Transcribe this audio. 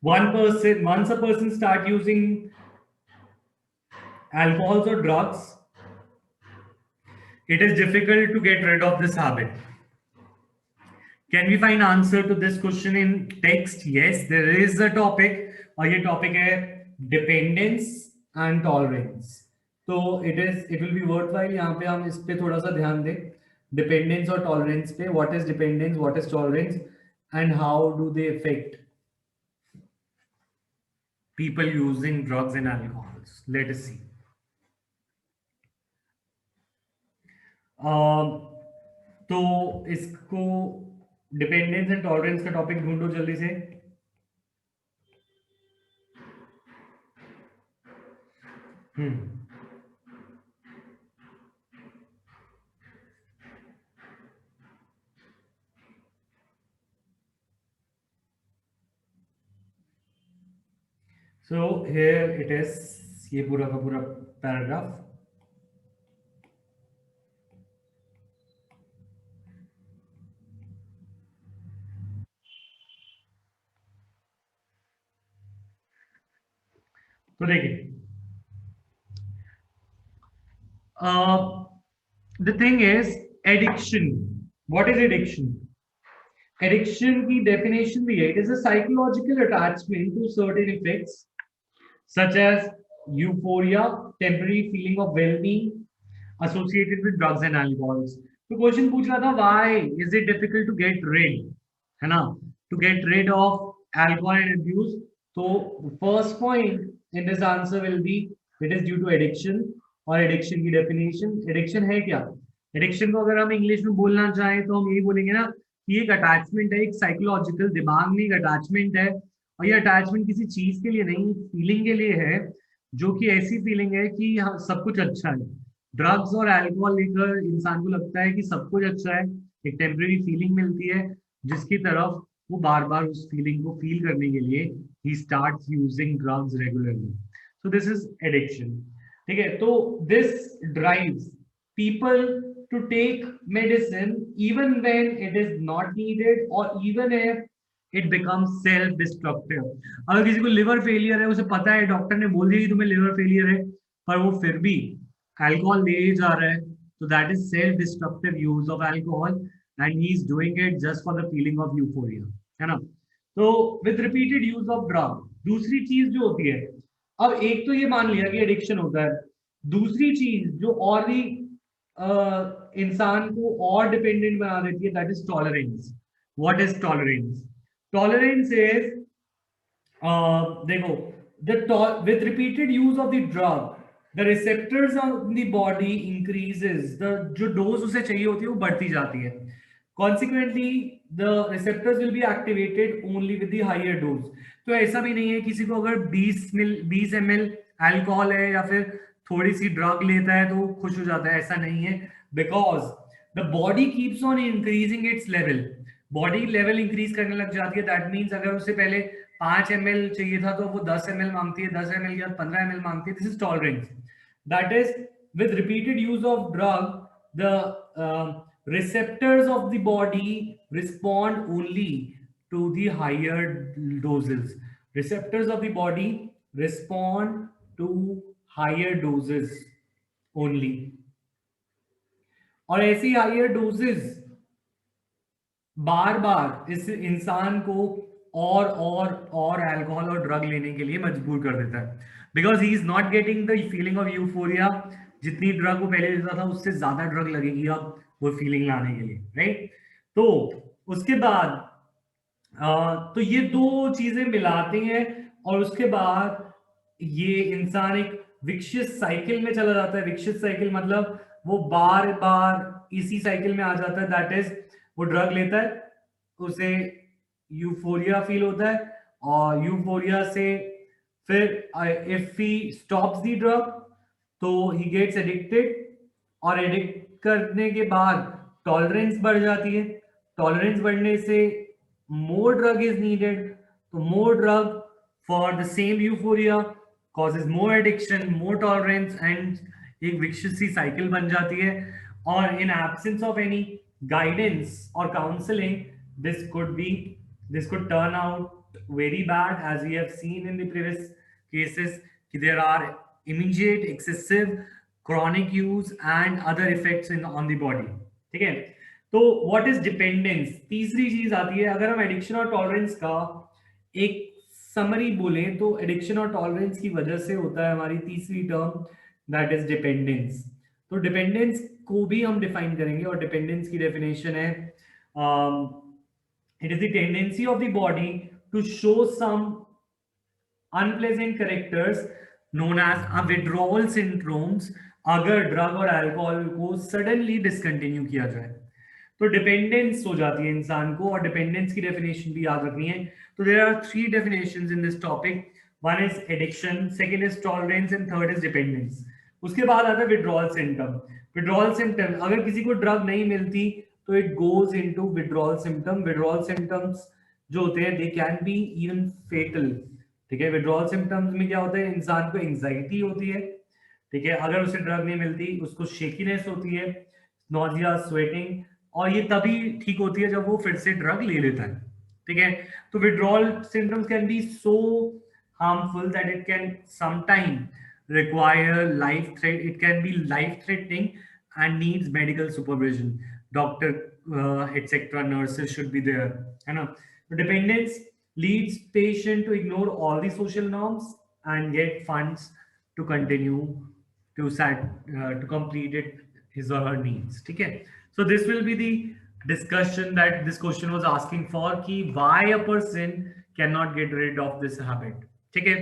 Once a person start using alcohols or drugs, it is difficult to get rid of this habit. Can we find answer to this question in text? Yes, there is a topic, और ये topic है dependence and tolerance. तो it will be worthwhile यहाँ पे हम इस पे थोड़ा सा ध्यान दें, dependence और tolerance पे. What is dependence, what is tolerance, and how do they affect people using drugs and alcohols? Let us see. तो इसको डिपेंडेंस एंड टॉलरेंस का टॉपिक ढूंढो जल्दी से. So here it is, ये पूरा का पूरा पैराग्राफ. तो देखिए, the thing is addiction. What is addiction? Addiction की definition भी है. It is a psychological attachment to certain effects such as euphoria, temporary feeling of well-being associated with drugs and alcohols. तो क्वेश्चन पूछ रहा था why is it difficult to get rid, है ना, to get rid of alcohol and abuse. तो first point in this answer will be it is due to addiction. और addiction की definition, addiction है क्या? Addiction को अगर हम इंग्लिश में बोलना चाहें तो हम यही बोलेंगे ना कि एक अटैचमेंट है, एक साइकोलॉजिकल, दिमाग में एक अटैचमेंट है, और ये अटैचमेंट किसी चीज के लिए नहीं, फीलिंग के लिए है, जो कि ऐसी फीलिंग है कि सब कुछ अच्छा है. ड्रग्स और अल्कोहल लेकर इंसान को लगता है कि सब कुछ अच्छा है, एक टेम्परेरी फीलिंग मिलती है, जिसकी तरफ वो बार बार उस फीलिंग को फील करने के लिए he starts using drugs regularly. So this is addiction. ठीक है, तो this drives people to take medicine even when it is not needed or even if it becomes self destructive. अगर किसी को लिवर फेलियर है, उसे पता है, डॉक्टर ने बोल दिया कि तुम्हें लिवर फेलियर है, पर वो फिर भी अल्कोहल ले जा रहा है, तो that is self destructive use of alcohol and he is doing it just for the feeling of euphoria, है ना. तो with repeated use of drug, दूसरी चीज जो होती है, अब एक तो ये मान लिया कि एडिक्शन होता है, दूसरी चीज जो और भी इंसान को और डिपेंडेंट बना देती है, that is tolerance. What is tolerance? Tolerance is, देखो, with repeated use of the drug, the receptors of the body increases, the जो डोज उसे चाहिए होती है वो बढ़ती जाती है. Consequently, the receptors will be activated only with the higher dose. तो ऐसा भी नहीं है किसी को अगर 20 ml अल्कोहल है या फिर थोड़ी सी ड्रग लेता है तो खुश हो जाता है, ऐसा नहीं है. Because the body keeps on increasing its level, body level increase करने लग जाती है. दैट मीन्स अगर उससे पहले 5 ml चाहिए था तो वो 10 ml मांगती है, 10 ml के बाद 15 ml मांगती है. This is tolerance. That is with repeated use of drug, the receptors of the body respond only to the higher doses. Receptors of the body respond to higher doses only. और ऐसी higher doses बार बार इस इंसान को और alcohol और drug लेने के लिए मजबूर कर देता है, because he is not getting the feeling of euphoria. जितनी ड्रग वो पहले लेता था उससे ज्यादा ड्रग लगेगी अब वो फीलिंग लाने के लिए, राइट. तो उसके बाद तो ये दो चीजें मिलाते हैं और उसके बाद ये इंसान एक विशियस साइकिल में चला जाता है. विशियस साइकिल मतलब वो बार बार इसी साइकिल में आ जाता है. दैट इज, वो ड्रग लेता है, उसे यूफोरिया फील होता है, और यूफोरिया से फिर if he stops the drug तो ही गेट्स एडिक्टेड, और एडिक्ट करने के बाद टॉलरेंस बढ़ जाती है. टॉलरेंस बढ़ने से more drug is needed, so more drug for the same euphoria causes more addiction, more tolerance, and एक vicious सी cycle बन जाती है. और in absence of any guidance or counseling, this could turn out very bad, as we have seen in the previous cases. There are immediate, excessive, chronic use and other effects in on the body. ठीक है, तो what is dependence, तीसरी चीज आती है. अगर हम addiction और टॉलरेंस का एक समरी बोले तो एडिक्शन और टॉलरेंस की वजह से होता है हमारी तीसरी टर्म, दैट इज डिपेंडेंस. तो डिपेंडेंस को भी हम डिफाइन करेंगे और डिपेंडेंस की डेफिनेशन है, it is the tendency of the body to show some unpleasant characters known as withdrawal syndromes अगर ड्रग और अल्कोहल को सडनली डिसकंटिन्यू किया जाए. तो डिपेंडेंस हो जाती है इंसान को, और डिपेंडेंस की डेफिनेशन भी याद रखनी है. तो there are three definitions in this topic. One is addiction, second is tolerance and third is dependence. उसके बाद आता है विड्रॉल सिम्टम. विड्रॉल सिम्टम, अगर किसी को ड्रग नहीं मिलती तो it goes into withdrawal symptom. Withdrawal symptoms जो होते हैं they can be even fatal. ठीक है, विड्रॉल सिम्टम्स में क्या होता है, इंसान को एंजाइटी होती है. ठीक है, अगर उसे ड्रग नहीं मिलती उसको शेकीनेस होती है, नॉजिया, स्वेटिंग, और ये तभी ठीक होती है जब वो फिर से ड्रग ले लेता है. ठीक है, तो withdrawal symptoms can be so harmful that it can sometime require life threat, it can be life threatening and needs medical supervision. Doctor, etc., nurses should be there, है ना. Dependence leads patient to ignore all the social norms and get funds to continue to complete it, his or her needs. ठीक है, so this will be the discussion that this question was asking for, कि why a person cannot get rid of this habit. ठीक है,